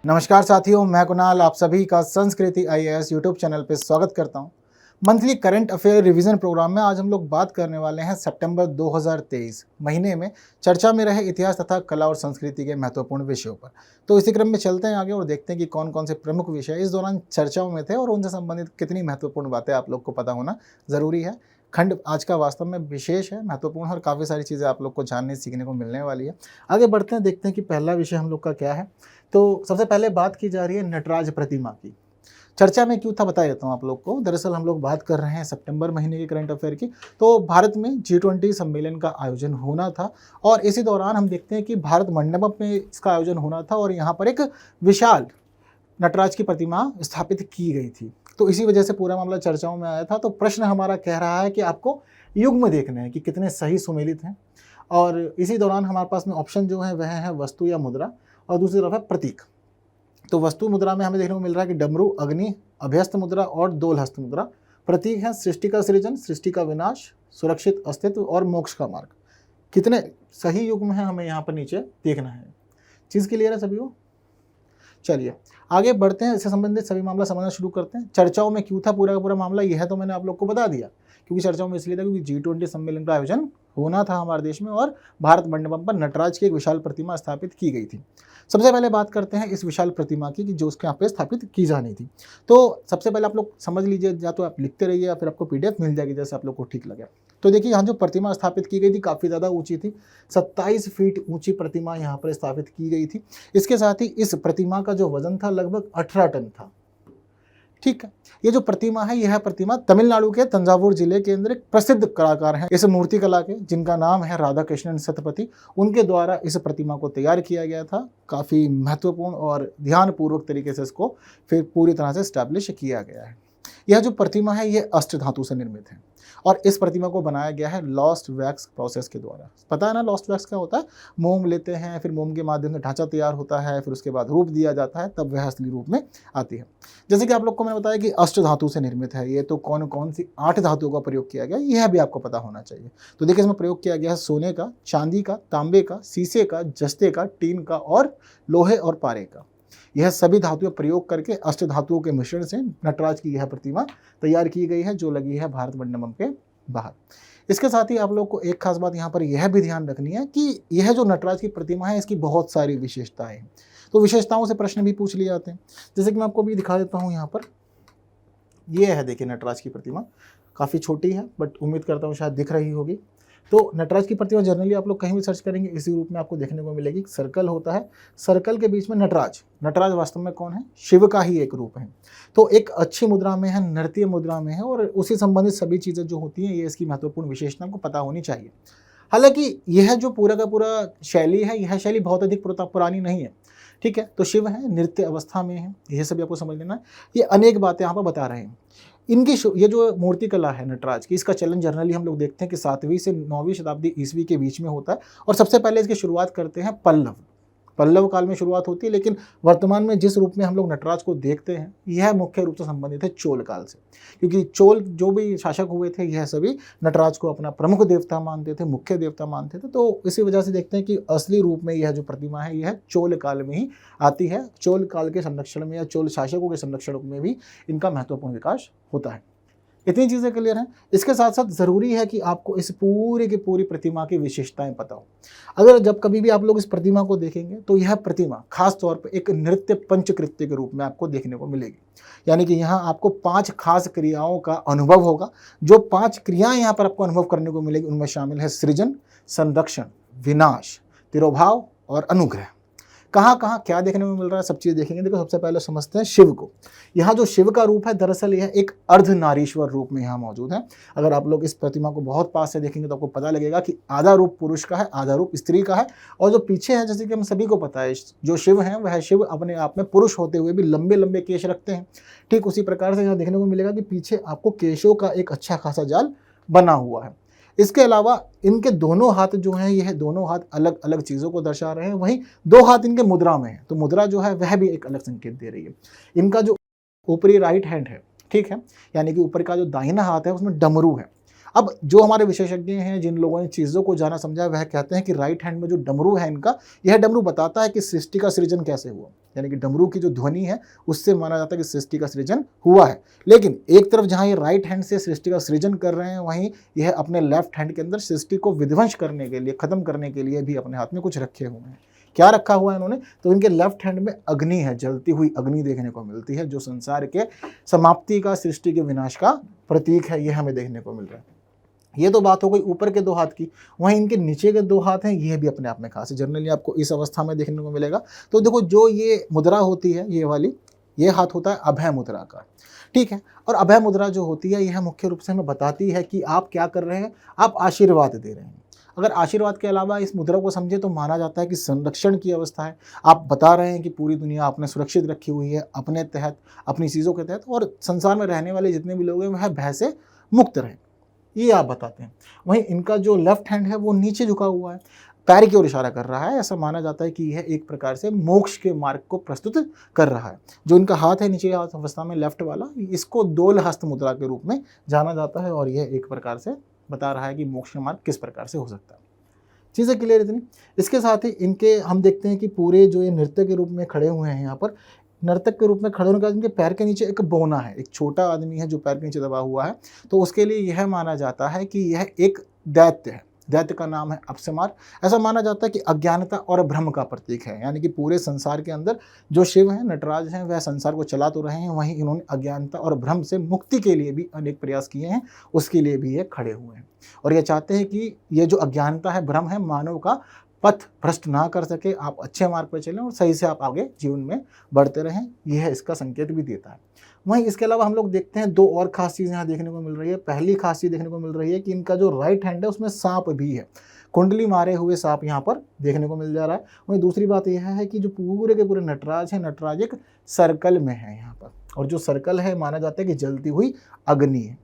नमस्कार साथियों, मैं कुणाल आप सभी का संस्कृति आईएएस यूट्यूब चैनल पर स्वागत करता हूं। Monthly current affair revision program में आज हम लोग बात करने वाले हैं सितंबर 2023 महीने में चर्चा में रहे इतिहास तथा कला और संस्कृति के महत्वपूर्ण विषयों पर। तो इसी क्रम में चलते हैं आगे और देखते हैं कि कौन कौन से प्रमुख विषय इस दौरान चर्चाओं में थे और उनसे संबंधित कितनी महत्वपूर्ण बातें आप लोग को पता होना ज़रूरी है। खंड आज का वास्तव में विशेष है, महत्वपूर्ण और काफ़ी सारी चीज़ें आप लोग को जानने सीखने को मिलने वाली है। आगे बढ़ते हैं, देखते हैं कि पहला विषय हम लोग का क्या है। तो सबसे पहले बात की जा रही है नटराज प्रतिमा की। चर्चा में क्यों था बता देता हूँ आप लोग को। दरअसल हम लोग बात कर रहे हैं सितंबर महीने के करंट अफेयर की। तो भारत में G20 सम्मेलन का आयोजन होना था और इसी दौरान हम देखते हैं कि भारत मंडपम में इसका आयोजन होना था और यहाँ पर एक विशाल नटराज की प्रतिमा स्थापित की गई थी। तो इसी वजह से पूरा मामला चर्चाओं में आया था। तो प्रश्न हमारा कह रहा है कि आपको युग्म देखने हैं कि कितने सही सुमेलित हैं, और इसी दौरान हमारे पास में ऑप्शन जो है वह है वस्तु या मुद्रा और दूसरी तरफ है प्रतीक। तो वस्तु मुद्रा में हमें देखने को मिल रहा है कि डमरू, अग्नि, अभ्यस्त मुद्रा और दोलहस्त मुद्रा। प्रतीक है सृष्टि का सृजन, सृष्टि का विनाश, सुरक्षित अस्तित्व और मोक्ष का मार्ग। कितने सही युग्म हैं हमें यहाँ पर नीचे देखना है। चीज़ क्लियर है सभी को? चलिए आगे बढ़ते हैं, इससे संबंधित सभी मामला समझना शुरू करते हैं। चर्चाओं में क्यों था पूरा का पूरा मामला, यह तो मैंने आप लोग को बता दिया। क्योंकि चर्चाओं में इसलिए था क्योंकि G20 सम्मेलन का आयोजन होना था हमारे देश में और भारत मंडपम पर नटराज की एक विशाल प्रतिमा स्थापित की गई थी। सबसे पहले बात करते हैं इस विशाल प्रतिमा की कि जो उसके यहाँ पे स्थापित की जानी थी। तो सबसे पहले आप लोग समझ लीजिए, या तो आप लिखते रहिए या फिर आपको PDF मिल जाएगी जैसे आप लोग को ठीक लगे। तो देखिए यहाँ जो प्रतिमा स्थापित की गई थी काफ़ी ज़्यादा ऊंची थी। 27 फीट ऊंची प्रतिमा यहाँ पर स्थापित की गई थी। इसके साथ ही इस प्रतिमा का जो वजन था लगभग 18 टन था। ठीक है, ये जो प्रतिमा है यह प्रतिमा तमिलनाडु के तंजावुर जिले के अंदर एक प्रसिद्ध कलाकार हैं इस मूर्ति कला के, जिनका नाम है राधा कृष्णन सतपथी। उनके द्वारा इस प्रतिमा को तैयार किया गया था। काफ़ी महत्वपूर्ण और ध्यानपूर्वक तरीके से इसको फिर पूरी तरह से स्टैब्लिश किया गया है। यह जो प्रतिमा है ये अष्ट धातु से निर्मित है और इस प्रतिमा को बनाया गया है लॉस्ट वैक्स प्रोसेस के द्वारा। पता है ना लॉस्ट वैक्स क्या होता है? मोम लेते हैं, फिर मोम के माध्यम से ढांचा तैयार होता है, फिर उसके बाद रूप दिया जाता है, तब वह असली रूप में आती है। जैसे कि आप लोग को मैंने बताया कि अष्ट धातु से निर्मित है ये, तो कौन कौन सी 8 धातुओं का प्रयोग किया गया यह भी आपको पता होना चाहिए। तो देखिए इसमें प्रयोग किया गया है सोने का, चांदी का, तांबे का, शीशे का, जस्ते का, टीन का और लोहे और पारे का। यह सभी धातुएं प्रयोग करके अष्ट धातुओं के मिश्रण से नटराज की यह प्रतिमा तैयार की गई है, जो लगी है भारत मंडपम के बाहर। इसके साथ ही आप लोग को एक खास बात यहाँ पर यह भी ध्यान रखनी है कि यह जो नटराज की प्रतिमा है इसकी बहुत सारी विशेषताएं हैं। तो विशेषताओं से प्रश्न भी पूछ लिए जाते हैं। जैसे कि मैं आपको भी दिखा देता हूँ यहाँ पर, यह है देखिए नटराज की प्रतिमा। काफ़ी छोटी है बट उम्मीद करता हूँ शायद दिख रही होगी। तो नटराज की प्रतिमा जनरली आप लोग कहीं भी सर्च करेंगे इसी रूप में आपको देखने को मिलेगी। सर्कल होता है, सर्कल के बीच में नटराज। नटराज वास्तव में कौन है? शिव का ही एक रूप है। तो एक अच्छी मुद्रा में है, नृत्य मुद्रा में है और उसी संबंधित सभी चीज़ें जो होती हैं ये इसकी महत्वपूर्ण विशेषता को पता होनी चाहिए। हालांकि यह जो पूरा का पूरा शैली है यह शैली बहुत अधिक पुरानी नहीं है। ठीक है, तो शिव है, नृत्य अवस्था में है, यह सभी आपको समझ लेना है। ये अनेक बातें यहाँ पर बता रहे हैं। इनकी ये जो मूर्ति कला है नटराज की, इसका चलन जनरली हम लोग देखते हैं कि 7वीं से 9वीं शताब्दी ईस्वी के बीच में होता है और सबसे पहले इसकी शुरुआत करते हैं पल्लव काल में शुरुआत होती है। लेकिन वर्तमान में जिस रूप में हम लोग नटराज को देखते हैं यह मुख्य रूप से संबंधित है चोल काल से, क्योंकि चोल जो भी शासक हुए थे यह सभी नटराज को अपना प्रमुख देवता मानते थे, मुख्य देवता मानते थे। तो इसी वजह से देखते हैं कि असली रूप में यह जो प्रतिमा है यह चोल काल में ही आती है। चोल काल के संरक्षण में या चोल शासकों के संरक्षण में भी इनका महत्वपूर्ण विकास होता है। इतनी चीज़ें क्लियर हैं। इसके साथ साथ ज़रूरी है कि आपको इस पूरी की पूरी प्रतिमा की विशेषताएं पता हो। अगर जब कभी भी आप लोग इस प्रतिमा को देखेंगे तो यह प्रतिमा खास तौर पर एक नृत्य पंचकृत्य के रूप में आपको देखने को मिलेगी। यानी कि यहाँ आपको 5 खास क्रियाओं का अनुभव होगा। जो 5 क्रियाएं यहाँ पर आपको अनुभव करने को मिलेगी उनमें शामिल है सृजन, संरक्षण, विनाश, तिरोभाव और अनुग्रह। कहाँ कहाँ क्या देखने में मिल रहा है सब चीज़ देखेंगे। देखो सबसे पहले समझते हैं शिव को। यहाँ जो शिव का रूप है दरअसल यह एक अर्धनारीश्वर रूप में यहाँ मौजूद है। अगर आप लोग इस प्रतिमा को बहुत पास से देखेंगे तो आपको पता लगेगा कि आधा रूप पुरुष का है, आधा रूप स्त्री का है। और जो पीछे है, जैसे कि हम सभी को पता है, जो शिव हैं वह शिव अपने आप में पुरुष होते हुए भी लंबे लंबे केश रखते हैं। ठीक उसी प्रकार से यहाँ देखने को मिलेगा कि पीछे आपको केशों का एक अच्छा खासा जाल बना हुआ है। इसके अलावा इनके दोनों हाथ जो हैं यह दोनों हाथ अलग अलग चीज़ों को दर्शा रहे हैं। वहीं 2 हाथ इनके मुद्रा में है, तो मुद्रा जो है वह भी एक अलग संकेत दे रही है। इनका जो ऊपरी राइट हैंड है, ठीक है, यानी कि ऊपर का जो दाहिना हाथ है उसमें डमरू है अब जो हमारे विशेषज्ञ हैं, जिन लोगों ने चीज़ों को जाना समझा, वह कहते हैं कि राइट हैंड में जो डमरू है इनका, यह डमरू बताता है कि सृष्टि का सृजन कैसे हुआ। यानी कि डमरू की जो ध्वनि है उससे माना जाता है कि सृष्टि का सृजन हुआ है। लेकिन एक तरफ जहाँ ये राइट हैंड से सृष्टि का सृजन कर रहे हैं, वहीं यह अपने लेफ्ट हैंड के अंदर सृष्टि को विध्वंस करने के लिए, खत्म करने के लिए भी अपने हाथ में कुछ रखे हुए हैं। क्या रखा हुआ है इन्होंने? तो इनके लेफ्ट हैंड में अग्नि है, जलती हुई अग्नि देखने को मिलती है, जो संसार के समाप्ति का, सृष्टि के विनाश का प्रतीक है। यह हमें देखने को मिल रहा है। ये तो बात हो गई ऊपर के 2 हाथ की। वहीं इनके नीचे के 2 हाथ हैं, यह भी अपने आप में खास है। जनरली आपको इस अवस्था में देखने को मिलेगा। तो देखो, जो ये मुद्रा होती है, ये वाली, ये हाथ होता है अभय मुद्रा का, ठीक है। और अभय मुद्रा जो होती है, यह मुख्य रूप से हमें बताती है कि आप क्या कर रहे हैं, आप आशीर्वाद दे रहे हैं। अगर आशीर्वाद के अलावा इस मुद्रा को समझे तो माना जाता है कि संरक्षण की अवस्था है। आप बता रहे हैं कि पूरी दुनिया आपने सुरक्षित रखी हुई है, अपने तहत, अपनी चीज़ों के तहत, और संसार में रहने वाले जितने भी लोग हैं वह भय से मुक्त रहें, ये आप बताते हैं। वहीं इनका जो लेफ्ट हैंड है वो नीचे झुका हुआ है, पैर की ओर इशारा कर रहा है। ऐसा माना जाता है कि यह एक प्रकार से मोक्ष के मार्ग को प्रस्तुत कर रहा है। जो इनका हाथ है नीचे अवस्था में, लेफ्ट वाला, इसको दोलहस्त मुद्रा के रूप में जाना जाता है, और यह एक प्रकार से बता रहा है कि मोक्ष का मार्ग किस प्रकार से हो सकता है। चीज़ें क्लियर इतनी। इसके साथ ही इनके हम देखते हैं कि पूरे जो ये नृत्य के रूप में खड़े हुए हैं, यहाँ पर नर्तक के रूप में खड़े होने के बाद इनके पैर के नीचे एक बोना है, एक छोटा आदमी है जो पैर के नीचे दबा हुआ है। तो उसके लिए यह माना जाता है कि यह एक दैत्य है। दैत्य का नाम है अपसमार। ऐसा माना जाता है कि अज्ञानता और भ्रम का प्रतीक है। यानी कि पूरे संसार के अंदर जो शिव हैं, नटराज हैं, वह संसार को चला तो रहे हैं, वहीं इन्होंने अज्ञानता और भ्रम से मुक्ति के लिए भी अनेक प्रयास किए हैं। उसके लिए भी ये खड़े हुए हैं, और ये चाहते हैं कि ये जो अज्ञानता है, भ्रम है, मानव का पथ भ्रष्ट ना कर सके, आप अच्छे मार्ग पर चलें और सही से आप आगे जीवन में बढ़ते रहें। यह इसका संकेत भी देता है। वहीं इसके अलावा हम लोग देखते हैं 2 और खास चीज़ यहाँ देखने को मिल रही है। पहली खास चीज़ देखने को मिल रही है कि इनका जो राइट हैंड है उसमें सांप भी है, कुंडली मारे हुए सांप यहाँ पर देखने को मिल जा रहा है। वहीं दूसरी बात यह है कि जो पूरे के पूरे नटराज हैं, नटराज एक सर्कल में है यहाँ पर, और जो सर्कल है माना जाता है कि जलती हुई अग्नि है,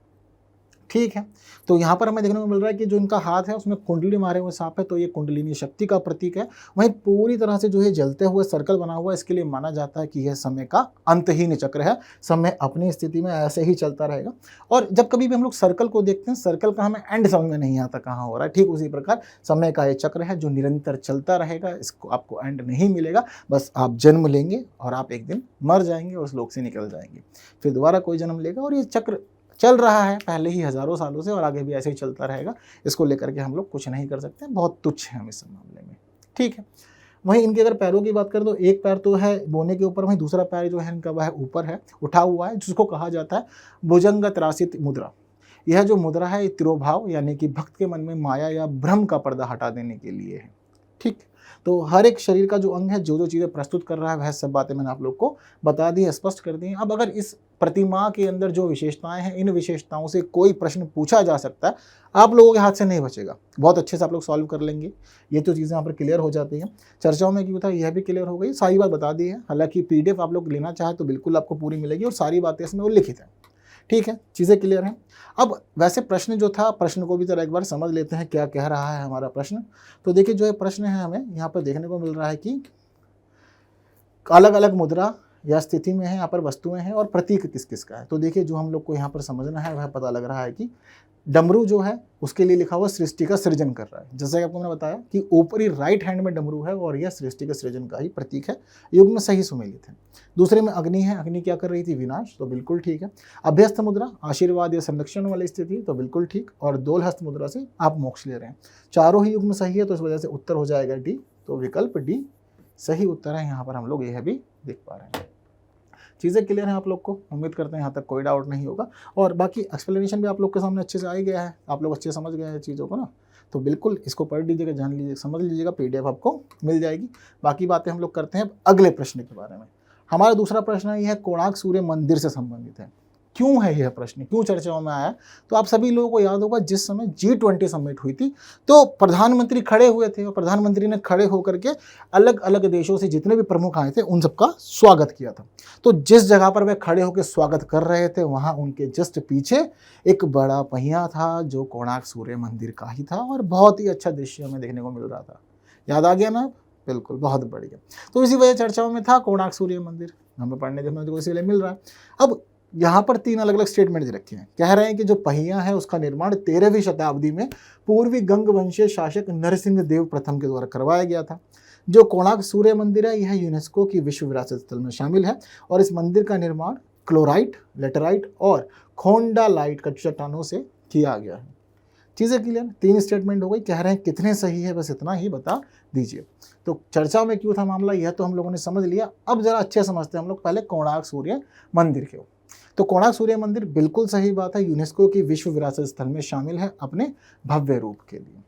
ठीक है। तो यहाँ पर हमें देखने को मिल रहा है कि जो इनका हाथ है उसमें कुंडली मारे हुए सांप है, तो ये कुंडलिनी शक्ति का प्रतीक है। वहीं पूरी तरह से जो है जलते हुए सर्कल बना हुआ है, इसके लिए माना जाता है कि यह समय का अंतहीन चक्र है। समय अपनी स्थिति में ऐसे ही चलता रहेगा। और जब कभी भी हम लोग सर्कल को देखते हैं, सर्कल का हमें एंड समझ में नहीं आता कहाँ हो रहा है। ठीक उसी प्रकार समय का ये चक्र है जो निरंतर चलता रहेगा, इसको आपको एंड नहीं मिलेगा। बस आप जन्म लेंगे और आप एक दिन मर जाएंगे और उस लोक से निकल जाएंगे, फिर दोबारा कोई जन्म लेगा, और ये चक्र चल रहा है पहले ही हज़ारों सालों से, और आगे भी ऐसे ही चलता रहेगा। इसको लेकर के हम लोग कुछ नहीं कर सकते, बहुत तुच्छ हैं हम इस मामले में, ठीक है। वहीं इनके अगर पैरों की बात करें तो एक पैर तो है बोने के ऊपर, वहीं दूसरा पैर जो है इनका वह ऊपर है, उठा हुआ है, जिसको कहा जाता है भुजंग त्रासित मुद्रा। यह जो मुद्रा है तिरोभाव, यानी कि भक्त के मन में माया या भ्रम का पर्दा हटा देने के लिए है, ठीक। तो हर एक शरीर का जो अंग है, जो जो चीज़ें प्रस्तुत कर रहा है, वह सब बातें मैंने आप लोग को बता दी है, स्पष्ट कर दी हैं। अब अगर इस प्रतिमा के अंदर जो विशेषताएं हैं, इन विशेषताओं से कोई प्रश्न पूछा जा सकता है, आप लोगों के हाथ से नहीं बचेगा, बहुत अच्छे से आप लोग सॉल्व कर लेंगे। ये तो चीज़ें यहाँ पर क्लियर हो जाती हैं। चर्चाओं में क्यों था, यह भी क्लियर हो गई, सारी बात बता दी है। हालांकि PDF आप लोग लेना चाहे तो बिल्कुल आपको पूरी मिलेगी, और सारी बातें इसमें उल्लिखित हैं, ठीक है, चीज़ें क्लियर हैं। अब वैसे प्रश्न जो था, प्रश्न को भी जरा एक बार समझ लेते हैं, क्या कह रहा है हमारा प्रश्न। तो देखिए, जो है प्रश्न है, हमें यहाँ पर देखने को मिल रहा है कि अलग अलग मुद्रा या स्थिति में है, यहाँ पर वस्तुएं हैं, और प्रतीक किस किस का है। तो देखिए, जो हम लोग को यहाँ पर समझना है वह पता लग रहा है कि डमरू जो है उसके लिए लिखा हुआ सृष्टि का सृजन कर रहा है। जैसा कि आपको मैंने बताया कि ऊपरी राइट हैंड में डमरू है, और यह सृष्टि के सृजन का ही प्रतीक है, युग में सही सुमेलित है। दूसरे में अग्नि है, अग्नि क्या कर रही थी, विनाश, तो बिल्कुल ठीक है। अभ्यस्त मुद्रा आशीर्वाद या संरक्षण वाली स्थिति, तो बिल्कुल ठीक। और दोलहस्त मुद्रा से आप मोक्ष ले रहे हैं, चारों ही युग में सही है, तो इस वजह से उत्तर हो जाएगा डी। तो विकल्प डी सही उत्तर है। यहाँ पर हम लोग यह भी देख पा रहे हैं। चीज़ें क्लियर हैं आप लोग को, उम्मीद करते हैं यहाँ तक कोई डाउट नहीं होगा। और बाकी एक्सप्लेनेशन भी आप लोग के सामने अच्छे से आ ही गया है, आप लोग अच्छे समझ गए हैं चीज़ों को ना, तो बिल्कुल इसको पढ़ लीजिएगा, जान लीजिएगा, समझ लीजिएगा, PDF आपको मिल जाएगी। बाकी बातें हम लोग करते हैं अब अगले प्रश्न के बारे में। हमारा दूसरा प्रश्न ये है, कोणार्क सूर्य मंदिर से संबंधित है। क्यों है यह प्रश्न, क्यों चर्चाओं में आया? तो आप सभी लोगों को याद होगा, जिस समय G20 समिट हुई थी, तो प्रधानमंत्री खड़े हुए थे, और प्रधानमंत्री ने खड़े होकर के अलग अलग देशों से जितने भी प्रमुख आए थे उन सबका स्वागत किया था। तो जिस जगह पर वे खड़े होकर स्वागत कर रहे थे, वहाँ उनके जस्ट पीछे एक बड़ा पहिया था, जो कोणार्क सूर्य मंदिर का ही था, और बहुत ही अच्छा दृश्य हमें देखने को मिल रहा था। याद आ गया ना? बिल्कुल, बहुत बढ़िया। तो इसी वजह चर्चाओं में था कोणार्क सूर्य मंदिर, हमें पढ़ने देखने को इसीलिए मिल रहा है। अब यहाँ पर 3 अलग अलग स्टेटमेंट्स रखे हैं। कह रहे हैं कि जो पहिया है उसका निर्माण 13वीं शताब्दी में पूर्वी गंग वंशीय शासक नरसिंह देव प्रथम के द्वारा करवाया गया था। जो कोणार्क सूर्य मंदिर है यह यूनेस्को की विश्व विरासत स्थल में शामिल है और इस मंदिर का निर्माण क्लोराइट, लेटराइट और खोंडालाइट की चट्टानों से किया गया है। चीज़ें क्लियर, 3 स्टेटमेंट हो गई। कह रहे हैं कितने सही है बस इतना ही बता दीजिए। तो चर्चा में क्यों था मामला, यह तो हम लोगों ने समझ लिया। अब जरा अच्छे समझते हैं हम लोग पहले कोणार्क सूर्य मंदिर के। तो कोणार्क सूर्य मंदिर बिल्कुल सही बात है, यूनेस्को की विश्व विरासत स्थल में शामिल है अपने भव्य रूप के लिए।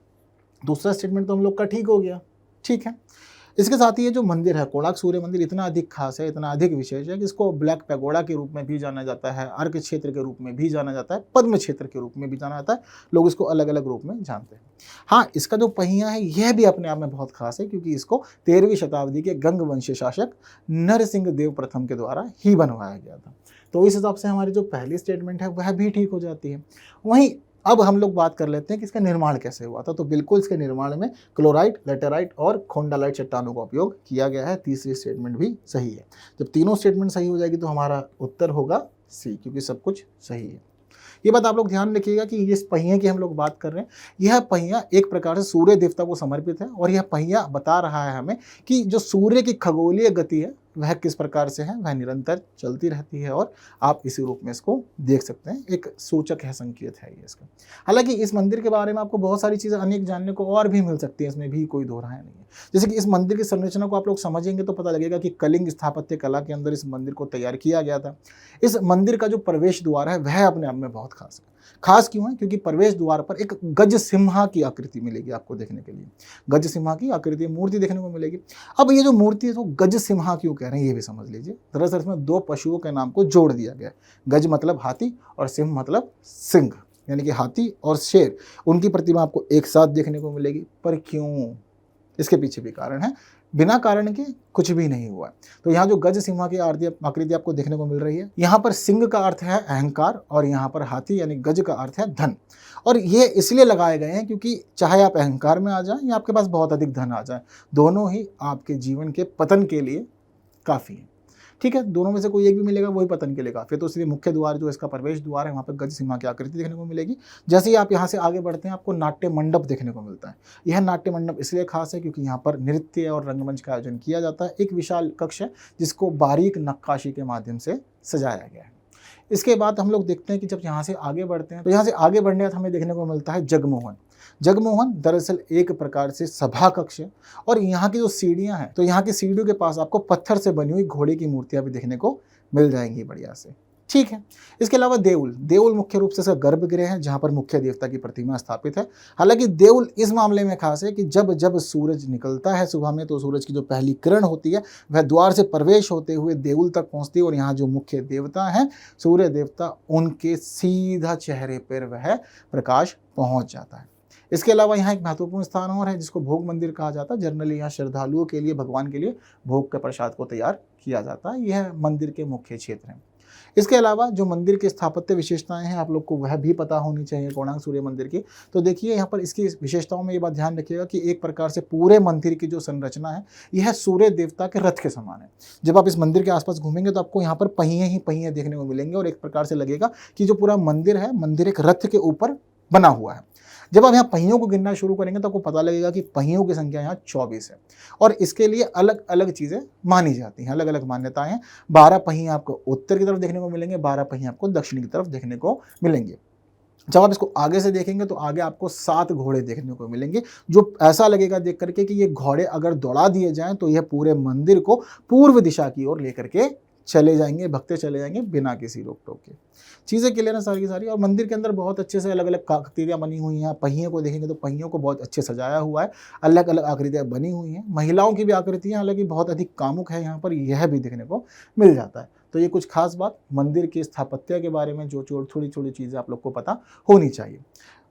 दूसरा स्टेटमेंट तो हम लोग का ठीक हो गया, ठीक है। इसके साथ ही ये जो मंदिर है कोणार्क सूर्य मंदिर इतना अधिक खास है, इतना अधिक विशेष है कि इसको ब्लैक पैगोडा के रूप में भी जाना जाता है, अर्क क्षेत्र के रूप में भी जाना जाता है, पद्म क्षेत्र के रूप में भी जाना जाता है। लोग इसको अलग अलग रूप में जानते हैं। हाँ, इसका जो पहिया है यह भी अपने आप में बहुत खास है क्योंकि इसको 13वीं शताब्दी के गंग वंशीय शासक नरसिंह देव प्रथम के द्वारा ही बनवाया गया था। तो इस हिसाब से हमारी जो पहली स्टेटमेंट है वह भी ठीक हो जाती है। वहीं अब हम लोग बात कर लेते हैं कि इसका निर्माण कैसे हुआ था। तो बिल्कुल इसके निर्माण में क्लोराइट, लेटेराइट और खोंडालाइट चट्टानों का उपयोग किया गया है। तीसरी स्टेटमेंट भी सही है। जब तीनों स्टेटमेंट सही हो जाएगी तो हमारा उत्तर होगा सी, क्योंकि सब कुछ सही है। ये बात आप लोग ध्यान रखिएगा कि इस पहिए की हम लोग बात कर रहे हैं, यह पहिया एक प्रकार से सूर्य देवता को समर्पित है और यह पहिया बता रहा है हमें कि जो सूर्य की खगोलीय गति है वह किस प्रकार से है, वह निरंतर चलती रहती है और आप इसी रूप में इसको देख सकते हैं। एक सूचक है, संकेत है ये इसका। हालांकि इस मंदिर के बारे में आपको बहुत सारी चीज़ें अनेक जानने को और भी मिल सकती है, इसमें भी कोई दो राय नहीं है। जैसे कि इस मंदिर की संरचना को आप लोग समझेंगे तो पता लगेगा कि कलिंग स्थापत्य कला के अंदर इस मंदिर को तैयार किया गया था। इस मंदिर का जो प्रवेश द्वार है वह अपने आप में बहुत खास है। खास क्यों है? क्योंकि प्रवेश द्वार पर एक गज सिम्हा की आकृति मिलेगी आपको देखने के लिए। गज सिम्हा की आकृति मूर्ति देखने को मिलेगी। अब ये जो मूर्ति है वो गज सिम्हा क्यों कह रहे हैं ये भी समझ लीजिए। दरअसल इसमें 2 पशुओं के नाम को जोड़ दिया गया। गज मतलब हाथी और सिंह मतलब सिंह, यानी कि हाथी और शेर, उनकी प्रतिमा आपको एक साथ देखने को मिलेगी। पर क्यों? इसके पीछे भी कारण है, बिना कारण के कुछ भी नहीं हुआ। तो यहाँ जो गज सिम्हा की आकृति आपको देखने को मिल रही है, यहाँ पर सिंह का अर्थ है अहंकार और यहाँ पर हाथी यानी गज का अर्थ है धन। और ये इसलिए लगाए गए हैं क्योंकि चाहे आप अहंकार में आ जाएं या आपके पास बहुत अधिक धन आ जाए, दोनों ही आपके जीवन के पतन के लिए काफ़ी है। ठीक है, दोनों में से कोई एक भी मिलेगा वही पतन के लिए काफ़ी है। तो इसलिए मुख्य द्वार जो इसका प्रवेश द्वार है वहाँ पर गज सिम्हा की आकृति देखने को मिलेगी। जैसे ही आप यहाँ से आगे बढ़ते हैं आपको नाट्य मंडप देखने को मिलता है। यह नाट्य मंडप इसलिए खास है क्योंकि यहाँ पर नृत्य और रंगमंच का आयोजन किया जाता है। एक विशाल कक्ष है जिसको बारीक नक्काशी के माध्यम से सजाया गया है। इसके बाद हम लोग देखते हैं कि जब यहाँ से आगे बढ़ते हैं तो यहाँ से आगे बढ़ने बाद हमें देखने को मिलता है जगमोहन। जगमोहन दरअसल एक प्रकार से सभा कक्ष है और यहाँ की जो सीढ़ियाँ हैं तो यहाँ की सीढ़ियों के पास आपको पत्थर से बनी हुई घोड़े की मूर्तियाँ भी देखने को मिल जाएंगी बढ़िया से। ठीक है, इसके अलावा देउल मुख्य रूप से गर्भगृह है जहाँ पर मुख्य देवता की प्रतिमा स्थापित है। हालांकि देउल इस मामले में खास है कि जब जब सूरज निकलता है सुबह में तो सूरज की जो पहली किरण होती है वह द्वार से प्रवेश होते हुए देउल तक पहुँचती है और यहाँ जो मुख्य देवता हैं सूर्य देवता, उनके सीधा चेहरे पर वह प्रकाश पहुँच जाता है। इसके अलावा यहाँ एक महत्वपूर्ण स्थान और है जिसको भोग मंदिर कहा जाता है। जनरली यहाँ श्रद्धालुओं के लिए, भगवान के लिए भोग के प्रसाद को तैयार किया जाता है। यह मंदिर के मुख्य क्षेत्र हैं। इसके अलावा जो मंदिर की स्थापत्य विशेषताएं हैं आप लोग को वह भी पता होनी चाहिए कोणार्क सूर्य मंदिर की। तो देखिए यहाँ पर इसकी विशेषताओं में ये बात ध्यान रखिएगा कि एक प्रकार से पूरे मंदिर की जो संरचना है यह सूर्य देवता के रथ के समान है। जब आप इस मंदिर के आसपास घूमेंगे तो आपको यहाँ पर पहिए ही पहिए देखने को मिलेंगे और एक प्रकार से लगेगा कि जो पूरा मंदिर है, मंदिर एक रथ के ऊपर बना हुआ है। जब आप यहाँ पहियों को गिनना शुरू करेंगे तो आपको पता लगेगा कि पहियों की संख्या यहाँ 24 है और इसके लिए अलग अलग चीज़ें मानी जाती हैं, अलग अलग मान्यताएं हैं। 12 पहिए आपको उत्तर की तरफ देखने को मिलेंगे, 12 पहिए आपको दक्षिण की तरफ देखने को मिलेंगे। जब आप इसको आगे से देखेंगे तो आगे आपको 7 घोड़े देखने को मिलेंगे, जो ऐसा लगेगा देख करके कि ये घोड़े अगर दौड़ा दिए जाएं तो यह पूरे मंदिर को पूर्व दिशा की ओर लेकर के चले जाएंगे, भगते चले जाएंगे बिना किसी रोक टोक के। चीज़ें क्लियर है सारी की सारी। और मंदिर के अंदर बहुत अच्छे से अलग अलग आकृतियाँ बनी हुई हैं। पहियों को देखेंगे तो पहियों को बहुत अच्छे सजाया हुआ है, अलग अलग आकृतियाँ बनी हुई हैं। महिलाओं की भी आकृतियाँ हालांकि बहुत अधिक कामुक है यहाँ पर, यह भी देखने को मिल जाता है। तो ये कुछ खास बात मंदिर की स्थापत्य के बारे में जो थोड़ी थोड़ी चीज़ें आप लोग को पता होनी चाहिए।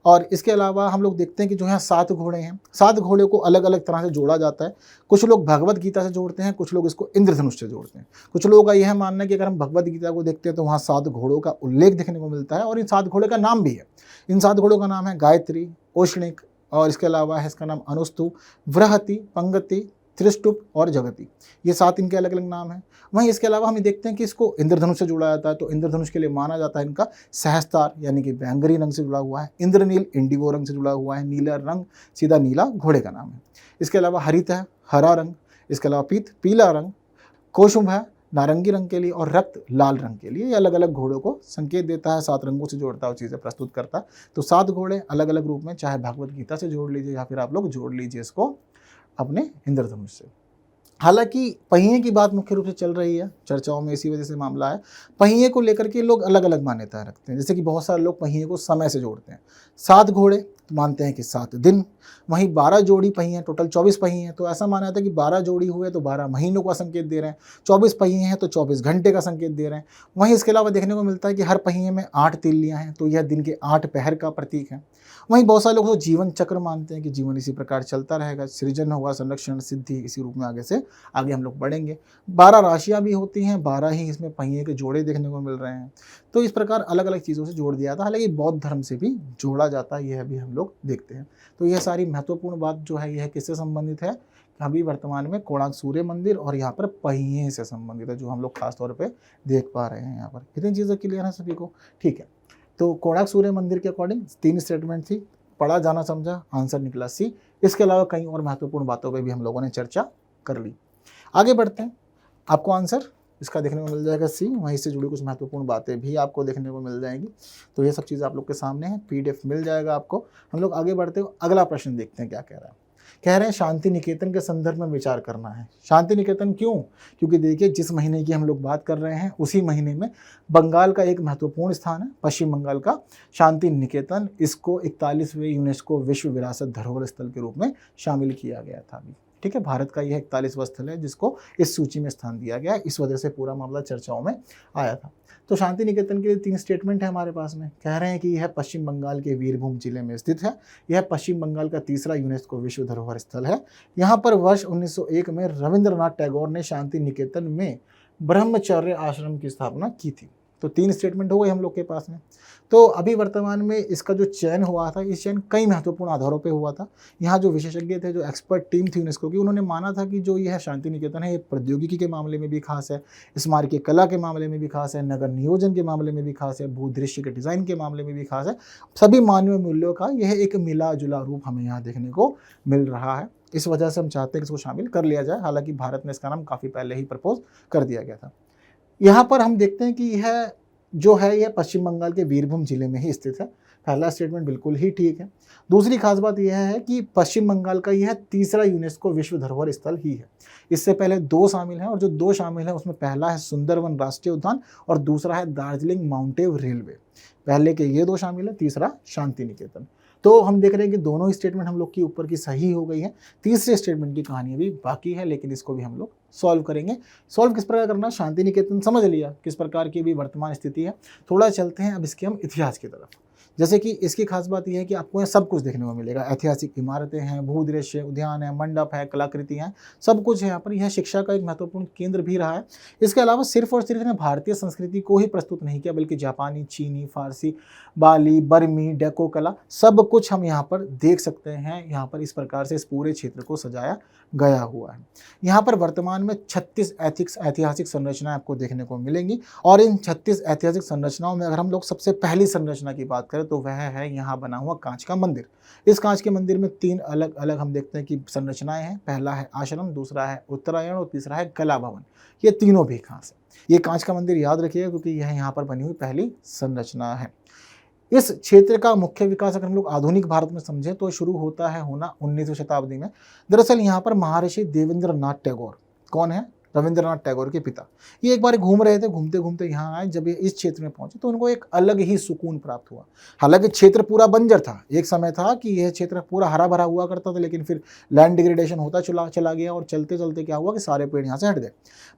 और इसके अलावा हम लोग देखते हैं कि जो यहाँ 7 घोड़े हैं, 7 घोड़े को अलग अलग तरह से जोड़ा जाता है। कुछ लोग भगवत गीता से जोड़ते हैं, कुछ लोग इसको इंद्रधनुष से जोड़ते हैं। कुछ लोगों का यह मानना है कि अगर हम भगवत गीता को देखते हैं तो वहाँ 7 घोड़ों का उल्लेख देखने को मिलता है और इन 7 घोड़े का नाम भी है। इन 7 घोड़ों का नाम है गायत्री, औष्णिक और इसके अलावा है इसका नाम अनुस्तु, वृहति, पंगति, त्रिष्टुप और जगति, ये 7 इनके अलग अलग नाम हैं। वहीं इसके अलावा हम ये देखते हैं कि इसको इंद्रधनुष से जोड़ा जाता है, तो इंद्रधनुष के लिए माना जाता है इनका सहस्त्रार यानी कि बैंगनी रंग से जुड़ा हुआ है, इंद्रनील इंडिगो रंग से जुड़ा हुआ है, नीला रंग सीधा नीला घोड़े का नाम है। इसके अलावा हरित है हरा रंग, इसके अलावा पीत पीला रंग, कोशुंभ है नारंगी रंग के लिए और रक्त लाल रंग के लिए। ये अलग अलग घोड़ों को संकेत देता है, 7 रंगों से जोड़ता है और चीज़ें प्रस्तुत करता है। तो 7 घोड़े अलग अलग रूप में, चाहे भगवत गीता से जोड़ लीजिए या फिर आप लोग जोड़ लीजिए इसको अपने इंद्रधनुष से। हालांकि पहिए की बात मुख्य रूप से चल रही है चर्चाओं में, इसी वजह से मामला है। पहिए को लेकर के लोग अलग अलग मान्यताएं रखते हैं, जैसे कि बहुत सारे लोग पहिए को समय से जोड़ते हैं। 7 घोड़े तो मानते हैं कि 7 दिन, वहीं 12 जोड़ी पहिए, टोटल 24 पहिए हैं, तो ऐसा माना जाता है कि 12 जोड़ी हुए तो 12 महीनों का संकेत दे रहे हैं, 24 पहिए हैं तो 24 घंटे का संकेत दे रहे हैं। वहीं इसके अलावा देखने को मिलता है कि हर पहिए में 8 तीलियां हैं, तो यह दिन के 8 पहर का प्रतीक है। वहीं बहुत सारे लोग तो जीवन चक्र मानते हैं कि जीवन इसी प्रकार चलता रहेगा, सृजन होगा, संरक्षण, सिद्धि, इसी रूप में आगे हम लोग बढ़ेंगे। 12 राशियां भी होती हैं, 12 ही इसमें पहिए के जोड़े देखने को मिल रहे हैं। तो इस प्रकार अलग अलग चीज़ों से जोड़ दिया था, हालांकि बौद्ध धर्म से भी जोड़ा जाता है, यह भी हम लोग देखते हैं। तो यह सारी महत्वपूर्ण बात जो है यह किससे संबंधित है, अभी वर्तमान में कोणार्क सूर्य मंदिर और यहाँ पर पहिए से संबंधित है, जो हम लोग खास तौर पे देख पा रहे हैं यहाँ पर। कितनी चीज़ें क्लियर हैं सभी को? ठीक है। तो कोणार्क सूर्य मंदिर के अकॉर्डिंग 3 स्टेटमेंट थी, पढ़ा जाना समझा, आंसर निकला सी। इसके अलावा कई और महत्वपूर्ण बातों पे भी हम लोगों ने चर्चा कर ली। आगे बढ़ते हैं, आपको आंसर इसका देखने को मिल जाएगा सी, वहीं से जुड़ी कुछ महत्वपूर्ण बातें भी आपको देखने को मिल जाएंगी। तो ये सब चीज़ें आप लोग के सामने हैं, PDF मिल जाएगा आपको। हम लोग आगे बढ़ते हुए अगला प्रश्न देखते हैं क्या कह रहा है। कह रहे हैं शांति निकेतन के संदर्भ में विचार करना है। शांति निकेतन क्यों? क्योंकि देखिए जिस महीने की हम लोग बात कर रहे हैं उसी महीने में बंगाल का एक महत्वपूर्ण स्थान है, पश्चिम बंगाल का शांति निकेतन। इसको 41वें यूनेस्को विश्व विरासत धरोहर स्थल के रूप में शामिल किया गया था अभी। ठीक है, भारत का यह 41वां स्थल है जिसको इस सूची में स्थान दिया गया है, इस वजह से पूरा मामला चर्चाओं में आया था। तो शांति निकेतन के लिए 3 स्टेटमेंट है हमारे पास में। कह रहे हैं कि यह पश्चिम बंगाल के वीरभूम जिले में स्थित है। यह पश्चिम बंगाल का 3रा यूनेस्को विश्व धरोहर स्थल है। यहाँ पर वर्ष 1901 में रविंद्रनाथ टैगोर ने शांति निकेतन में ब्रह्मचर्य आश्रम की स्थापना की थी। तो 3 स्टेटमेंट हो गए हम लोग के पास में। तो अभी वर्तमान में इसका जो चयन हुआ था, इस चयन कई महत्वपूर्ण आधारों पे हुआ था। यहाँ जो विशेषज्ञ थे, जो एक्सपर्ट टीम थी यूनेस्को की, उन्होंने माना था कि जो यह शांति निकेतन है ये प्रौद्योगिकी के मामले में भी खास है, स्मारकीय कला के मामले में भी खास है, नगर नियोजन के मामले में भी खास है, भूदृश्य के डिज़ाइन के मामले में भी खास है। सभी मानवीय मूल्यों का यह एक मिला जुला रूप हमें यहाँ देखने को मिल रहा है। इस वजह से हम चाहते हैं कि इसको शामिल कर लिया जाए। हालांकि भारत में इसका नाम काफ़ी पहले ही प्रपोज कर दिया गया था। यहाँ पर हम देखते हैं कि यह जो है यह पश्चिम बंगाल के वीरभूम जिले में ही स्थित है। पहला स्टेटमेंट बिल्कुल ही ठीक है। दूसरी खास बात यह है कि पश्चिम बंगाल का यह 3रा यूनेस्को विश्व धरोहर स्थल ही है। इससे पहले 2 शामिल हैं, और जो 2 शामिल हैं उसमें पहला है सुंदरवन राष्ट्रीय उद्यान और दूसरा है दार्जिलिंग माउंटेन रेलवे। पहले के ये 2 शामिल है, तीसरा शांति निकेतन। तो हम देख रहे हैं कि दोनों ही स्टेटमेंट हम लोग की ऊपर की सही हो गई है। तीसरे स्टेटमेंट की कहानी भी बाकी है, लेकिन इसको भी हम लोग सॉल्व करेंगे। सॉल्व किस प्रकार करना, शांति निकेतन समझ लिया किस प्रकार की भी वर्तमान स्थिति है। थोड़ा चलते हैं अब इसके हम इतिहास की तरफ। जैसे कि इसकी खास बात यह है कि आपको यहाँ सब कुछ देखने को मिलेगा। ऐतिहासिक इमारतें हैं, भूदृश्य, उद्यान है, मंडप है, कलाकृतियाँ हैं, सब कुछ है यहाँ पर। यह शिक्षा का एक महत्वपूर्ण केंद्र भी रहा है। इसके अलावा सिर्फ और सिर्फ भारतीय संस्कृति को ही प्रस्तुत नहीं किया, बल्कि जापानी, चीनी, फारसी, बाली, बर्मी, डेको कला, सब कुछ हम यहाँ पर देख सकते हैं। यहाँ पर इस प्रकार से इस पूरे क्षेत्र को सजाया गया हुआ है। यहाँ पर वर्तमान में 36 ऐतिहासिक संरचनाएं आपको देखने को मिलेंगी, और इन 36 ऐतिहासिक संरचनाओं में अगर हम लोग सबसे पहली संरचना की बात करें तो वह है यहाँ बना हुआ कांच का मंदिर। इस कांच के मंदिर में 3 अलग अलग हम देखते हैं कि संरचनाएं हैं। पहला है आश्रम, दूसरा है उत्तरायण और तीसरा है कला भवन। ये तीनों भी खास है। ये कांच का मंदिर याद रखिएगा क्योंकि यह यहाँ पर बनी हुई पहली संरचना है। इस क्षेत्र का मुख्य विकास अगर हम लोग आधुनिक भारत में समझें तो शुरू होता है होना 19वीं शताब्दी में। दरअसल यहाँ पर महर्षि देवेंद्रनाथ टैगोर, कौन है? रविंद्रनाथ टैगोर के पिता, ये एक बार घूम रहे थे, घूमते घूमते यहाँ आए। जब ये इस क्षेत्र में पहुंचे तो उनको एक अलग ही सुकून प्राप्त हुआ। हालांकि क्षेत्र पूरा बंजर था, एक समय था कि यह क्षेत्र पूरा हरा भरा हुआ करता था, लेकिन फिर लैंड डिग्रेडेशन होता चला गया और चलते चलते क्या हुआ कि सारे पेड़ यहाँ से हट गए।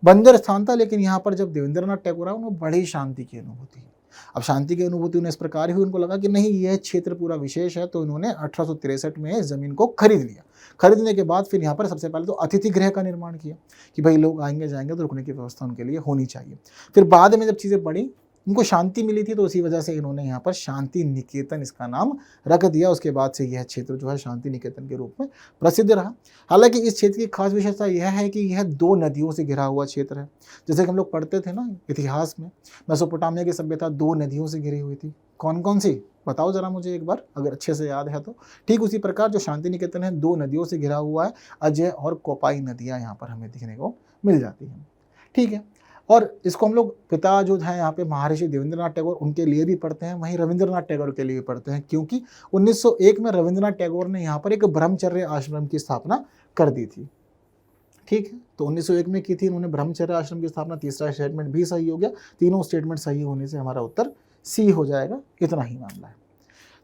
बंजर स्थान था, लेकिन यहाँ पर जब देवेंद्रनाथ टैगोर आए उनको बड़ी शांति की अनुभूति हुई। अब शांति की अनुभूति उन्हें इस प्रकार हुई, उनको लगा कि नहीं यह क्षेत्र पूरा विशेष है, तो उन्होंने 1863 में ज़मीन को खरीद लिया। खरीदने के बाद फिर यहाँ पर सबसे पहले तो अतिथि गृह का निर्माण किया कि भाई लोग आएंगे जाएंगे तो रुकने की व्यवस्था उनके लिए होनी चाहिए। फिर बाद में जब चीज़ें बढ़ी इनको शांति मिली थी, तो उसी वजह से इन्होंने यहाँ पर शांति निकेतन इसका नाम रख दिया। उसके बाद से यह क्षेत्र जो है शांति निकेतन के रूप में प्रसिद्ध रहा। हालांकि इस क्षेत्र की खास विशेषता यह है कि यह 2 नदियों से घिरा हुआ क्षेत्र है। जैसे कि हम लोग पढ़ते थे ना इतिहास में, मेसोपोटामिया की सभ्यता 2 नदियों से घिरी हुई थी। कौन कौन सी बताओ जरा मुझे एक बार, अगर अच्छे से याद है तो। ठीक उसी प्रकार जो शांति निकेतन है 2 नदियों से घिरा हुआ है। अजय और कोपाई नदियाँ यहाँ पर हमें दिखने को मिल जाती हैं। ठीक है, और इसको हम लोग पिता जो है यहाँ पे महर्षि देवेंद्रनाथ टैगोर, उनके लिए भी पढ़ते हैं, वहीं रविंद्रनाथ टैगोर के लिए भी पढ़ते हैं, क्योंकि 1901 में रविंद्रनाथ टैगोर ने यहाँ पर एक ब्रह्मचर्य आश्रम की स्थापना कर दी थी। ठीक है, तो 1901 में की थी इन्होंने ब्रह्मचर्य आश्रम की स्थापना। तीसरा स्टेटमेंट भी सही हो गया। तीनों स्टेटमेंट सही होने से हमारा उत्तर सी हो जाएगा। इतना ही मामला है।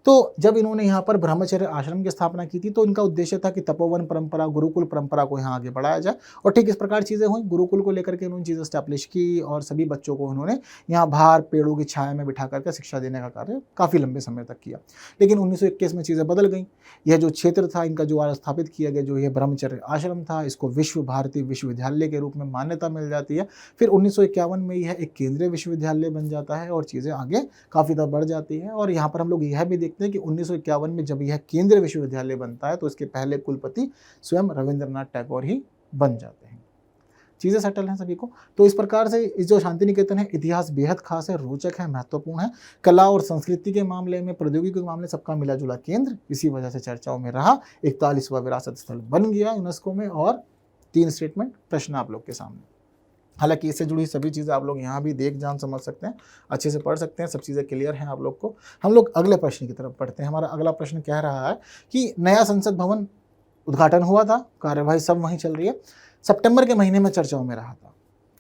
तो जब इन्होंने यहाँ पर ब्रह्मचर्य आश्रम की स्थापना की थी, तो इनका उद्देश्य था कि तपोवन परंपरा, गुरुकुल परंपरा को यहाँ आगे बढ़ाया जाए। और ठीक इस प्रकार चीज़ें हुई। गुरुकुल को लेकर के उन्होंने चीज़ें स्टैब्लिश की और सभी बच्चों को उन्होंने यहाँ बाहर पेड़ों की छाया में बिठा करके शिक्षा देने का कार्य काफ़ी लंबे समय तक किया। लेकिन 1921 में चीज़ें बदल गई। यह जो क्षेत्र था इनका जो स्थापित किया गया, जो यह ब्रह्मचर्य आश्रम था, इसको विश्व भारती विश्वविद्यालय के रूप में मान्यता मिल जाती है। फिर 1951 में यह एक केंद्रीय विश्वविद्यालय बन जाता है और चीज़ें आगे काफ़ी ज़्यादा बढ़ जाती हैं। और यहाँ पर हम लोग यह भी देखते हैं कि 1951 में जब यह केंद्रीय विश्वविद्यालय बनता है, तो इसके पहले कुलपति स्वयं रविंद्रनाथ टैगोर ही बन जाते हैं। चीज़ें सेटल हैं सभी को। तो इस प्रकार से इस जो शांति निकेतन है, इतिहास बेहद खास है, रोचक है, महत्वपूर्ण है। कला और संस्कृति के मामले में, प्रौद्योगिकी के मामले सबका मिला जुला केंद्र इसी वजह से चर्चाओं में रहा। 41वां विरासत स्थल बन गया यूनेस्को में। और 3 स्टेटमेंट प्रश्न आप लोग के सामने। हालांकि इससे जुड़ी सभी चीज़ें आप लोग यहाँ भी देख जान समझ सकते हैं, अच्छे से पढ़ सकते हैं, सब चीज़ें क्लियर हैं आप लोग को। हम लोग अगले प्रश्न की तरफ बढ़ते हैं। हमारा अगला प्रश्न कह रहा है कि नया संसद भवन उद्घाटन हुआ था, कार्यवाही सब वहीं चल रही है, सितंबर के महीने में चर्चाओं में रहा था।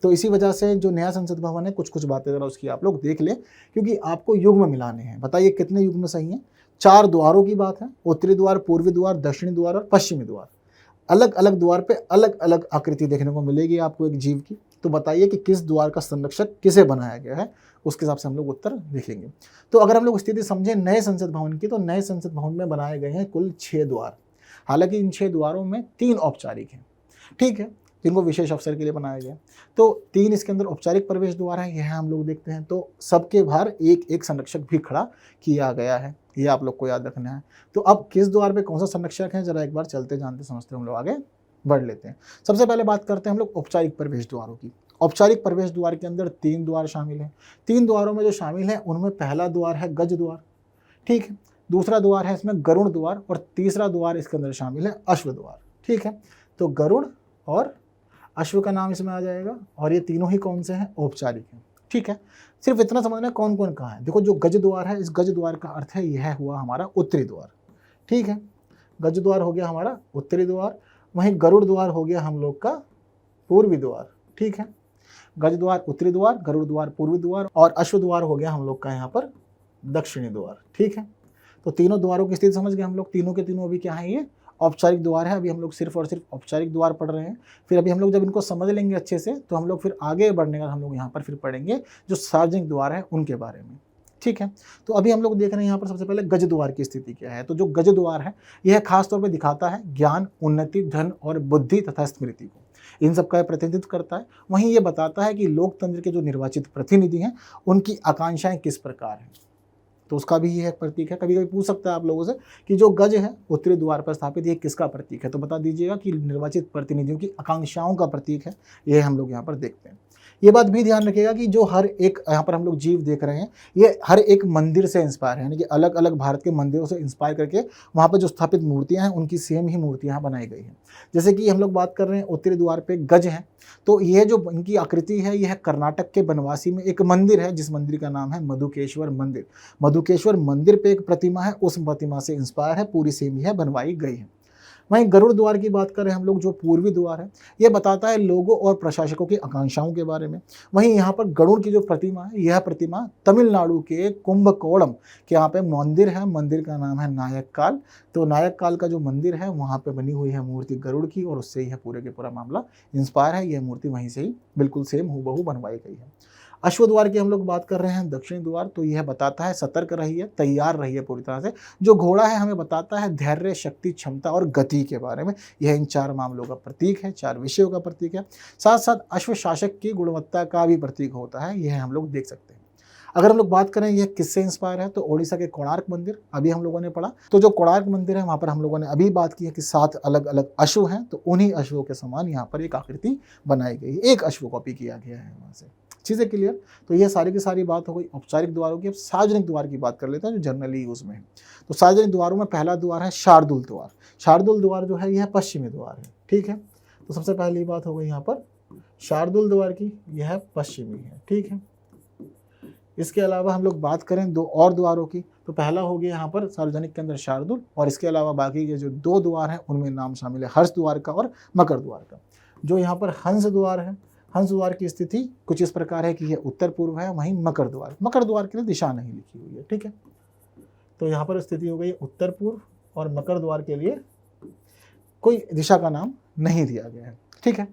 तो इसी वजह से जो नया संसद भवन है, कुछ कुछ बातें जरा उसकी आप लोग देख लें, क्योंकि आपको युग्म मिलाने हैं। बताइए कितने युग्म सही हैं। 4 द्वारों की बात है, उत्तरी द्वार, पूर्वी द्वार, दक्षिणी द्वार और पश्चिमी द्वार। अलग अलग द्वार पे अलग अलग आकृति देखने को मिलेगी आपको एक जीव की। तो बताइए कि किस द्वार का संरक्षक किसे बनाया गया है, उसके हिसाब से हम लोग उत्तर लिखेंगे। तो अगर हम लोग स्थिति समझें नए संसद भवन की, तो नए संसद भवन में बनाए गए हैं कुल 6 द्वार। हालांकि इन 6 द्वारों में 3 औपचारिक हैं, ठीक है, जिनको विशेष अवसर के लिए बनाया गया। तो 3 इसके अंदर औपचारिक प्रवेश द्वार हैं, यह हम लोग देखते हैं। तो सबके बाहर एक एक संरक्षक भी खड़ा किया गया है, ये आप लोग को याद रखना है। तो अब किस द्वार पे कौन सा संरक्षक है, जरा एक बार चलते जानते समझते हम लोग आगे बढ़ लेते हैं। सबसे पहले बात करते हैं हम लोग औपचारिक प्रवेश द्वारों की। औपचारिक प्रवेश द्वार के अंदर 3 द्वार शामिल हैं। 3 द्वारों में जो शामिल हैं उनमें पहला द्वार है गज द्वार, ठीक है, दूसरा द्वार है इसमें गरुड़ द्वार और तीसरा द्वार इसके अंदर शामिल है अश्व द्वार, ठीक है। तो गरुड़ और अश्व का नाम इसमें आ जाएगा और ये तीनों ही कौन से हैं, औपचारिक हैं, ठीक है। सिर्फ इतना समझना कौन कौन कहाँ है। देखो जो गज द्वार है, इस गज द्वार का अर्थ है यह हुआ हमारा उत्तरी द्वार, ठीक है। गज द्वार हो गया हमारा उत्तरी द्वार, वहीं गरुड़ द्वार हो गया हम लोग का पूर्वी द्वार, ठीक है। गज द्वार उत्तरी द्वार, गरुड़ द्वार पूर्वी द्वार और अश्व द्वार हो गया हम लोग का यहाँ पर दक्षिणी द्वार, ठीक है। तो तीनों द्वारों की स्थिति समझ गए हम लोग। तीनों के तीनों अभी क्या है, ये औपचारिक द्वार है। अभी हम लोग सिर्फ और सिर्फ औपचारिक द्वार पढ़ रहे हैं। फिर अभी हम लोग जब इनको समझ लेंगे अच्छे से, तो हम लोग फिर आगे बढ़ने का हम लोग यहाँ पर फिर पढ़ेंगे जो सार्वजनिक द्वार है उनके बारे में, ठीक है। तो अभी हम लोग देख रहे हैं यहाँ पर सबसे पहले गज द्वार की स्थिति क्या है। तो जो गज द्वार है यह खास तौर पर दिखाता है ज्ञान, उन्नति, धन और बुद्धि तथा स्मृति को, इन सब का प्रतिनिधित्व करता है। वहीं ये बताता है कि लोकतंत्र के जो निर्वाचित प्रतिनिधि हैं उनकी आकांक्षाएं किस प्रकार हैं, तो उसका भी ये एक प्रतीक है। कभी कभी पूछ सकता है आप लोगों से कि जो गज है उत्तरी द्वार पर स्थापित, ये किसका प्रतीक है, तो बता दीजिएगा कि निर्वाचित प्रतिनिधियों की आकांक्षाओं का प्रतीक है। ये हम लोग यहाँ पर देखते हैं। ये बात भी ध्यान रखिएगा कि जो हर एक यहाँ पर हम लोग जीव देख रहे हैं, ये हर एक मंदिर से इंस्पायर है, यानी कि अलग अलग भारत के मंदिरों से इंस्पायर करके वहाँ पर जो स्थापित मूर्तियाँ हैं उनकी सेम ही मूर्तियाँ यहाँ बनाई गई हैं। जैसे कि हम लोग बात कर रहे हैं उत्तरी द्वार पे गज है, तो ये जो इनकी आकृति है यह कर्नाटक के बनवासी में एक मंदिर है, जिस मंदिर का नाम है मधुकेश्वर मंदिर। मधुकेश्वर मंदिर पे एक प्रतिमा है, उस प्रतिमा से इंस्पायर है, पूरी सेम ही है, बनवाई गई है। वहीं गरुड़ द्वार की बात करें हम लोग, जो पूर्वी द्वार है, ये बताता है लोगों और प्रशासकों की आकांक्षाओं के बारे में। वहीं यहाँ पर गरुड़ की जो प्रतिमा है, यह प्रतिमा तमिलनाडु के कुंभकोणम के यहाँ पे मंदिर है, मंदिर का नाम है नायक काल। तो नायक काल का जो मंदिर है वहाँ पे बनी हुई है मूर्ति गरुड़ की, और उससे यह पूरे के पूरा मामला इंस्पायर है। यह मूर्ति वहीं से ही बिल्कुल सेम हूबहू बनवाई गई है। अश्व द्वार की हम लोग बात कर रहे हैं दक्षिणी द्वार, तो यह बताता है सतर्क रहिए, तैयार रहिए पूरी तरह से। जो घोड़ा है हमें बताता है धैर्य, शक्ति, क्षमता और गति के बारे में। यह इन 4 मामलों का प्रतीक है, 4 विषयों का प्रतीक है। साथ साथ अश्व शासक की गुणवत्ता का भी प्रतीक होता है, यह हम लोग देख सकते हैं। अगर हम लोग बात करें यह किससे इंस्पायर है, तो ओडिशा के कोणार्क मंदिर अभी हम लोगों ने पढ़ा। तो जो कोणार्क मंदिर है वहाँ पर हम लोगों ने अभी बात की है कि 7 अलग अलग अश्व हैं, तो उन्हीं अश्वों के समान यहाँ पर एक आकृति बनाई गई है, एक अश्व कॉपी किया गया है वहाँ से। चीज़ें क्लियर? तो यह सारी की सारी बात हो गई औपचारिक द्वारों की। अब सार्वजनिक द्वार की बात कर लेते हैं जो जनरली यूज में है। तो सार्वजनिक द्वारों में पहला द्वार है शार्दुल द्वार। शार्दुल द्वार जो है यह पश्चिमी द्वार है, ठीक है। तो सबसे पहली बात हो गई यहाँ पर शार्दुल द्वार की, यह पश्चिमी है, ठीक है। इसके अलावा हम लोग बात करें 2 और द्वारों की, तो पहला हो गया यहाँ पर सार्वजनिक के अंदर शार्दुल, और इसके अलावा बाकी के जो 2 द्वार हैं उनमें नाम शामिल है हर्ष द्वार का और मकर द्वार का। जो यहाँ पर हंस द्वार है, हंस द्वार की स्थिति कुछ इस प्रकार है कि यह उत्तर पूर्व है, वहीं मकर द्वार के लिए दिशा नहीं लिखी हुई है, ठीक है। तो यहाँ पर स्थिति हो गई उत्तर पूर्व, और मकर द्वार के लिए कोई दिशा का नाम नहीं दिया गया है, ठीक है।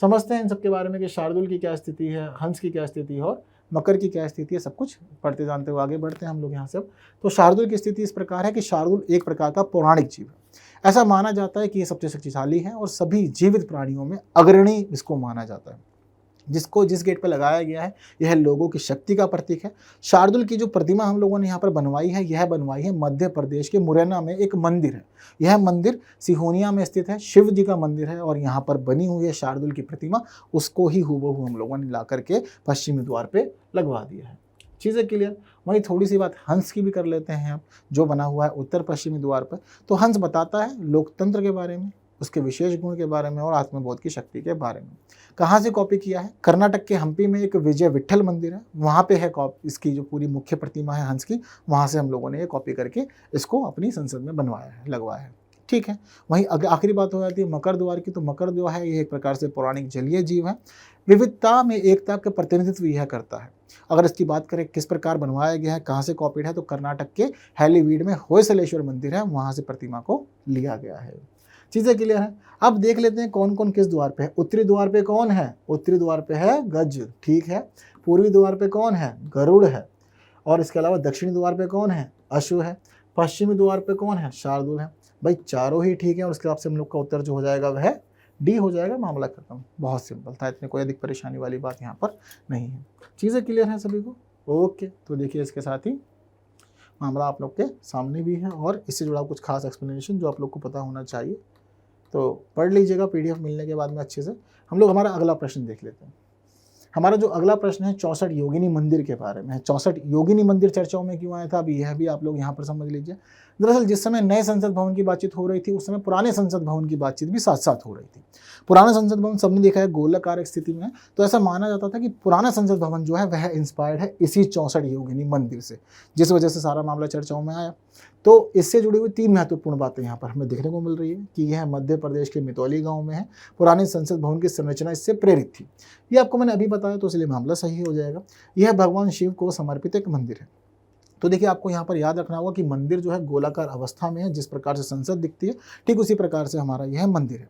समझते हैं इन सबके बारे में कि शार्दुल की क्या स्थिति है, हंस की क्या स्थिति है और मकर की क्या स्थिति है, सब कुछ पढ़ते जानते हुए आगे बढ़ते हैं हम लोग यहाँ से अब। तो शार्दुल की स्थिति इस प्रकार है कि शार्दुल एक प्रकार का पौराणिक जीव है। ऐसा माना जाता है कि ये सबसे शक्तिशाली है और सभी जीवित प्राणियों में अग्रणी इसको माना जाता है। जिसको जिस गेट पर लगाया गया है यह लोगों की शक्ति का प्रतीक है। शार्दुल की जो प्रतिमा हम लोगों ने यहाँ पर बनवाई है, यह बनवाई है मध्य प्रदेश के मुरैना में एक मंदिर है। यह मंदिर सिहोनिया में स्थित है, शिव जी का मंदिर है, और यहाँ पर बनी हुई है शार्दुल की प्रतिमा, उसको ही हूबहू हम लोगों ने ला करके पश्चिमी द्वार पे लगवा दिया है। चीज़ें क्लियर? वहीं थोड़ी सी बात हंस की भी कर लेते हैं अब, जो बना हुआ है उत्तर पश्चिमी द्वार पर। तो हंस बताता है लोकतंत्र के बारे में, उसके विशेष गुण के बारे में और आत्मबोध की शक्ति के बारे में। कहाँ से कॉपी किया है? कर्नाटक के हम्पी में एक विजय विट्ठल मंदिर है, वहाँ पे है इसकी जो पूरी मुख्य प्रतिमा है हंस की, वहाँ से हम लोगों ने ये कॉपी करके इसको अपनी संसद में बनवाया है, लगवाया है, ठीक है। वहीं आखिरी बात हो जाती है मकर द्वार की। तो मकर जो है ये एक प्रकार से पौराणिक जलीय जीव है, विविधता में एकता का प्रतिनिधित्व यह करता है। अगर इसकी बात करें किस प्रकार बनवाया गया है, कहाँ से कॉपीड है, तो कर्नाटक के हैलीवीड में होयसलेश्वर मंदिर है, वहाँ से प्रतिमा को लिया गया है। चीज़ें क्लियर है? अब देख लेते हैं कौन कौन किस द्वार पे है। उत्तरी द्वार पे कौन है? उत्तरी द्वार पे है गज, ठीक है। पूर्वी द्वार पे कौन है? गरुड़ है। और इसके अलावा दक्षिणी द्वार पे कौन है? अश्व है। पश्चिमी द्वार पे कौन है? शार्दुल है। भाई चारों ही ठीक है, और उसके हिसाब से हम लोग का उत्तर जो हो जाएगा वह डी हो जाएगा। मामला खत्म, बहुत सिंपल था, इतनी कोई अधिक परेशानी वाली बात यहाँ पर नहीं है। चीज़ें क्लियर हैं सभी को? ओके, तो देखिए इसके साथ ही मामला आप लोग के सामने भी है, और इससे जुड़ा कुछ खास एक्सप्लेनेशन जो आप लोग को पता होना चाहिए, तो पढ़ लीजिएगा पीडीएफ मिलने के बाद में अच्छे से। हम लोग हमारा अगला प्रश्न देख लेते हैं। हमारा जो अगला प्रश्न है 64 योगिनी मंदिर के बारे में है। 64 योगिनी मंदिर चर्चाओं में क्यों आया था, अभी यह भी आप लोग यहाँ पर समझ लीजिए। दरअसल जिस समय नए संसद भवन की बातचीत हो रही थी, उस समय पुराने संसद भवन की बातचीत भी साथ साथ हो रही थी। पुराना संसद भवन सबने देखा है गोलाकार स्थिति में है, तो ऐसा माना जाता था कि पुराना संसद भवन जो है वह इंस्पायर्ड है इसी 64 योगिनी मंदिर से, जिस वजह से सारा मामला चर्चाओं में आया। तो इससे जुड़ी हुई 3 महत्वपूर्ण बातें यहाँ पर हमें देखने को मिल रही है कि यह मध्य प्रदेश के मितौली गांव में है। पुराने संसद भवन की संरचना इससे प्रेरित थी, ये आपको मैंने अभी बताया, तो इसलिए मामला सही हो जाएगा। यह भगवान शिव को समर्पित एक मंदिर है। तो देखिए आपको यहाँ पर याद रखना होगा कि मंदिर जो है गोलाकार अवस्था में है, जिस प्रकार से संसद दिखती है ठीक उसी प्रकार से हमारा यह मंदिर है।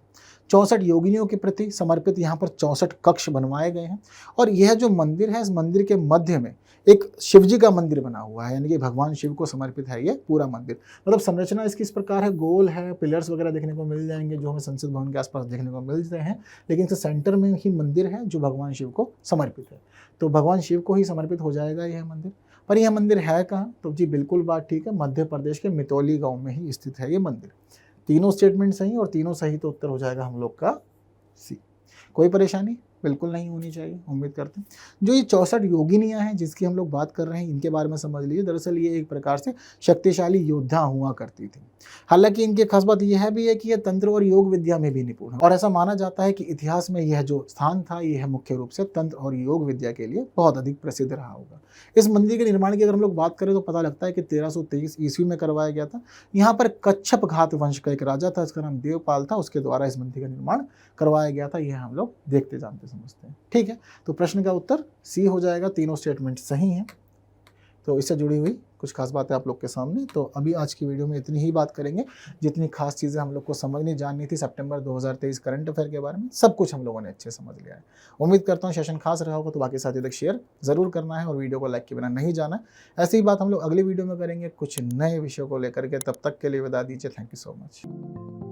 64 योगिनियों के प्रति समर्पित यहाँ पर 64 कक्ष बनवाए गए हैं, और यह जो मंदिर है इस मंदिर के मध्य में एक शिवजी का मंदिर बना हुआ है, यानी कि भगवान शिव को समर्पित है ये पूरा मंदिर। मतलब संरचना इसकी इस प्रकार है, गोल है, पिलर्स वगैरह देखने को मिल जाएंगे जो हमें संसद भवन के आसपास देखने को मिलते हैं, लेकिन इसके सेंटर में ही मंदिर है जो भगवान शिव को समर्पित है। तो भगवान शिव को ही समर्पित हो जाएगा यह मंदिर। पर यह मंदिर है कहाँ? तो जी बिल्कुल बात ठीक है, मध्य प्रदेश के मितौली गांव में ही स्थित है ये मंदिर। तीनों स्टेटमेंट सही, और तीनों सही, तो उत्तर हो जाएगा हम लोग का सी। कोई परेशानी बिल्कुल नहीं होनी चाहिए, उम्मीद करते हैं। जो ये 64 योगिनियाँ हैं जिसकी हम लोग बात कर रहे हैं, इनके बारे में समझ लीजिए। दरअसल ये एक प्रकार से शक्तिशाली योद्धा हुआ करती थी। हालांकि इनकी खास बात यह भी है कि यह तंत्र और योग विद्या में भी निपुण है, और ऐसा माना जाता है कि इतिहास में यह जो स्थान था यह मुख्य रूप से तंत्र और योग विद्या के लिए बहुत अधिक प्रसिद्ध रहा होगा। इस मंदिर के निर्माण की अगर हम लोग बात करें तो पता लगता है कि 1323 ईस्वी में करवाया गया था। यहाँ पर कच्छप घात वंश का एक राजा था, इसका नाम देवपाल था, उसके द्वारा इस मंदिर का निर्माण करवाया गया था। यह हम लोग देखते जानते समझते हैं, ठीक है। तो प्रश्न का उत्तर सी हो जाएगा, तीनों स्टेटमेंट सही हैं। तो इससे जुड़ी हुई कुछ खास बातें आप लोग के सामने। तो अभी आज की वीडियो में इतनी ही बात करेंगे, जितनी खास चीज़ें हम लोग को समझनी जाननी थी सितंबर 2023 करंट अफेयर के बारे में, सब कुछ हम लोगों ने अच्छे समझ लिया है। उम्मीद करता हूँ सेशन खास रहा होगा, तो बाकी साथियों तक शेयर जरूर करना है और वीडियो को लाइक के बिना नहीं जाना। ऐसी ही बात हम लोग अगली वीडियो में करेंगे कुछ नए विषयों को लेकर के। तब तक के लिए विदा दीजिए। Thank you so much.